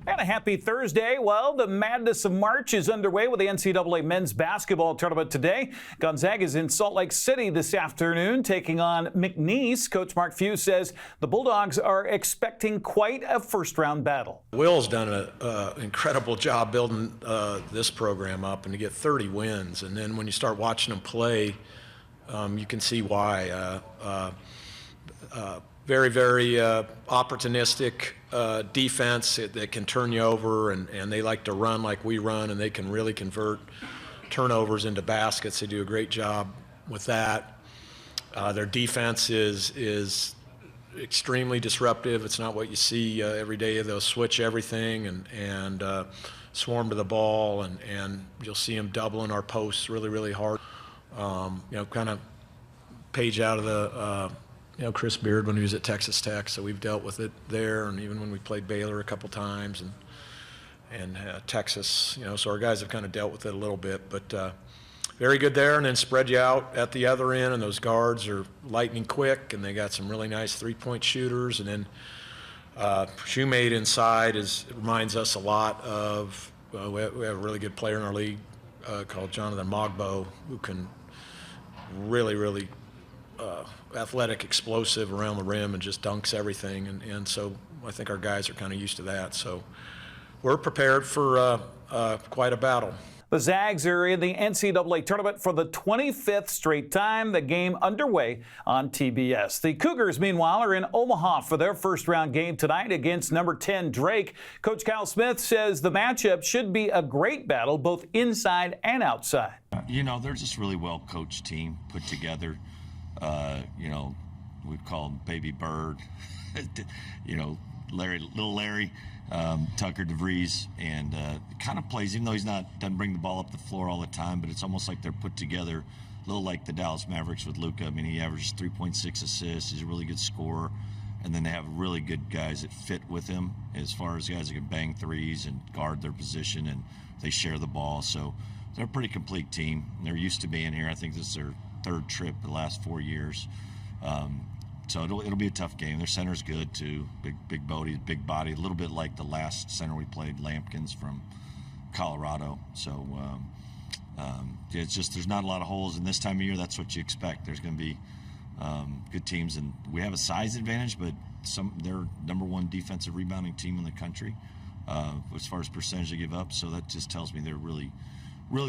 And a happy Thursday. Well, the madness of March is underway with the NCAA men's basketball tournament today. Gonzaga is in Salt Lake City this afternoon taking on McNeese. Coach Mark Few says the Bulldogs are expecting quite a first-round battle. Will's done an incredible job building this program up, and to get 30 wins. And then when you start watching them play, you can see why. Very, very opportunistic defense that can turn you over, and they like to run like we run, and they can really convert turnovers into baskets. They do a great job with that. Their defense is extremely disruptive. It's not what you see every day. They'll switch everything and swarm to the ball, and you'll see them doubling our posts really, really hard. Kind of page out of the Chris Beard when he was at Texas Tech, so we've dealt with it there, and even when we played Baylor a couple times and Texas, so our guys have kind of dealt with it a little bit, but very good there. And then spread you out at the other end, and those guards are lightning quick, and they got some really nice three-point shooters. And then Shoemade inside reminds us a lot of we have a really good player in our league called Jonathan Mogbo, who can really athletic, explosive around the rim, and just dunks everything. And so I think our guys are kind of used to that. So we're prepared for quite a battle. The Zags are in the NCAA tournament for the 25th straight time. The game underway on TBS. The Cougars, meanwhile, are in Omaha for their first-round game tonight against number 10 Drake. Coach Kyle Smith says the matchup should be a great battle both inside and outside. They're just a really well-coached team put together. We've called Baby Bird, little Larry, Tucker DeVries, and kind of plays, even though doesn't bring the ball up the floor all the time, but it's almost like they're put together, a little like the Dallas Mavericks with Luka. I mean, he averages 3.6 assists. He's a really good scorer, and then they have really good guys that fit with him as far as guys that can bang threes and guard their position, and they share the ball. So they're a pretty complete team. They're used to being here. I think this is their third trip the last 4 years. So it'll be a tough game. Their center's good too. Big body, a little bit like the last center we played, Lampkins from Colorado. So it's just there's not a lot of holes, and this time of year that's what you expect. There's going to be good teams, and we have a size advantage, but they're number one defensive rebounding team in the country as far as percentage they give up. So that just tells me they're really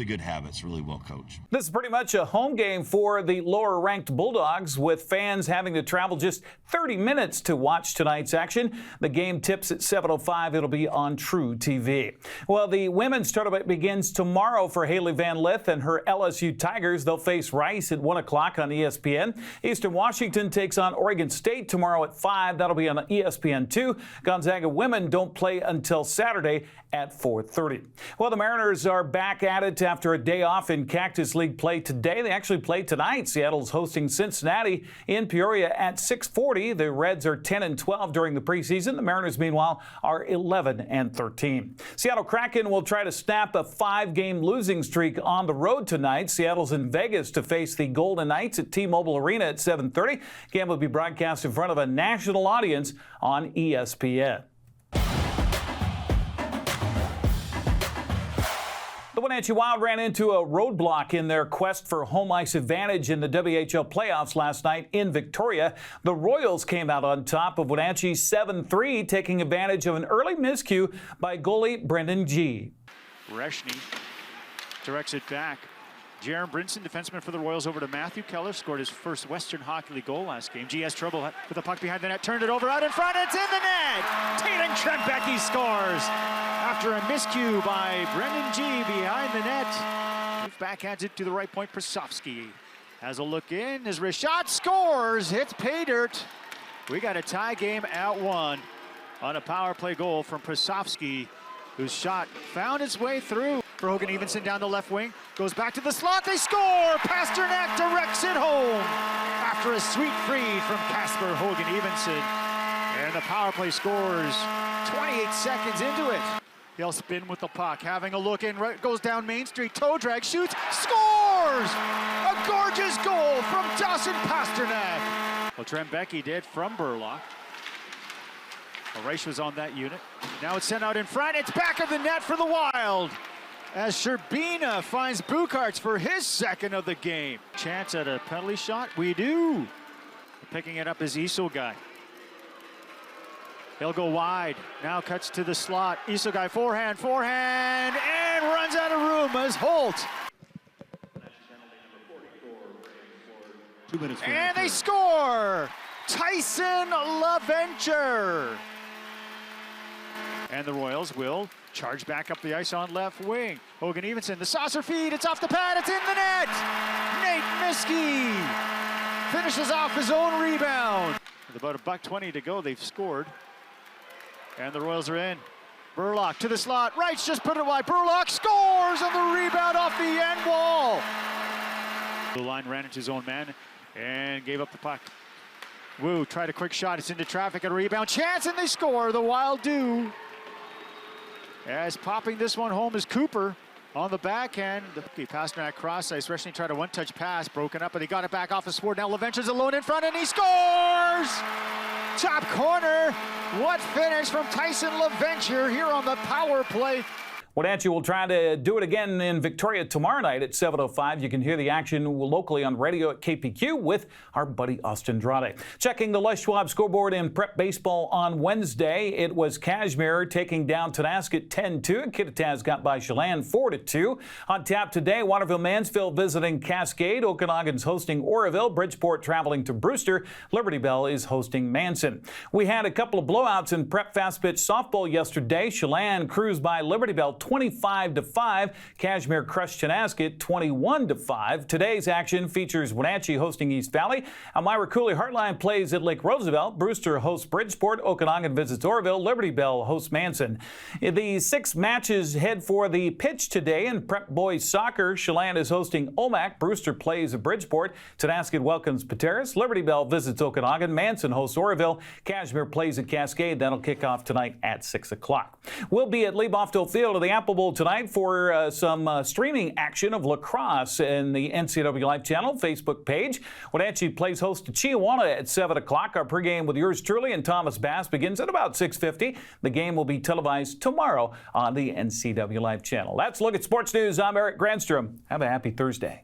good habits, really well coached. This is pretty much a home game for the lower-ranked Bulldogs, with fans having to travel just 30 minutes to watch tonight's action. The game tips at 7:05. It'll be on True TV. Well, the women's tournament begins tomorrow for Haley Van Lith and her LSU Tigers. They'll face Rice at 1 o'clock on ESPN. Eastern Washington takes on Oregon State tomorrow at 5. That'll be on ESPN2. Gonzaga women don't play until Saturday at 4:30. Well, the Mariners are back at it after a day off in Cactus League play today. They actually play tonight. Seattle's hosting Cincinnati in Peoria at 6:40. The Reds are 10-12 during the preseason. The Mariners, meanwhile, are 11-13. Seattle Kraken will try to snap a 5-game losing streak on the road tonight. Seattle's in Vegas to face the Golden Knights at T-Mobile Arena at 7:30. Game will be broadcast in front of a national audience on ESPN. The Wenatchee Wild ran into a roadblock in their quest for home ice advantage in the WHL playoffs last night in Victoria. The Royals came out on top of Wenatchee 7-3, taking advantage of an early miscue by goalie Brendan G. Reshny directs it back. Jaron Brinson, defenseman for the Royals, over to Matthew Keller, scored his first Western Hockey League goal last game. G has trouble with the puck behind the net, turned it over, out in front, it's in the net! Tatum Trembecki scores after a miscue by Brendan G behind the net. Backhands it to the right point, Prasovsky has a look in, his wrist shot, scores, hits pay dirt. We got a tie game at 1 on a power play goal from Prasovsky, whose shot found its way through. For Hogan Evenson down the left wing, goes back to the slot, they score! Pasternak directs it home after a sweet free from Casper Hogan Evenson. And the power play scores 28 seconds into it. He'll spin with the puck, having a look in, goes down Main Street, toe drag, shoots, scores! A gorgeous goal from Dawson Pasternak. Well, Trembecki did from Burlock. Reich was on that unit. Now it's sent out in front. It's back of the net for the Wild, as Sherbina finds Bukarts for his second of the game. Chance at a penalty shot? We do. Picking it up is Isogai. He'll go wide. Now cuts to the slot. Isogai forehand, and runs out of room as Holt. And they score! Tyson LaVenture. And the Royals will charge back up the ice on left wing. Hogan Evenson, the saucer feed, it's off the pad, it's in the net! Nate Miskey finishes off his own rebound. With about $1:20 to go, they've scored. And the Royals are in. Burlock to the slot, Wrights just put it wide. Burlock scores on the rebound off the end wall. The line ran into his own man and gave up the puck. Wu tried a quick shot, it's into traffic, and a rebound chance, and they score. The Wild do. As popping this one home is Cooper on the backhand. The Pasternak cross ice, Reshney tried a one-touch pass, broken up, but he got it back off the sword. Now LaVenture's alone in front, and he scores! Top corner. What finish from Tyson LaVenture here on the power play. Wenatchee will try to do it again in Victoria tomorrow night at 7:05. You can hear the action locally on radio at KPQ with our buddy Austin Andrade. Checking the Les Schwab scoreboard in prep baseball on Wednesday, it was Kashmir taking down Tonasket 10-2. Kittitas got by Chelan 4-2. On tap today, Waterville-Mansfield visiting Cascade. Okanagan's hosting Oroville. Bridgeport traveling to Brewster. Liberty Bell is hosting Manson. We had a couple of blowouts in prep fast pitch softball yesterday. Chelan cruised by Liberty Bell 25-5. Kashmir crushed Tonasket 21-5. Today's action features Wenatchee hosting East Valley. Elmira Cooley Heartline plays at Lake Roosevelt. Brewster hosts Bridgeport. Okanagan visits Oroville. Liberty Bell hosts Manson. The 6 matches head for the pitch today in prep boys soccer. Chelan is hosting Omak. Brewster plays at Bridgeport. Tonasket welcomes Pateros. Liberty Bell visits Okanagan. Manson hosts Oroville. Kashmir plays at Cascade. That'll kick off tonight at 6 o'clock. We'll be at Leiboftel Field at the Apple Bowl tonight for some streaming action of lacrosse in the NCWLIFE channel Facebook page. Wenatchee plays host to Chihuahua at 7 o'clock. Our pregame with yours truly and Thomas Bass begins at about 6:50. The game will be televised tomorrow on the NCWLIFE channel. That's a look at sports news. I'm Eric Granstrom. Have a happy Thursday.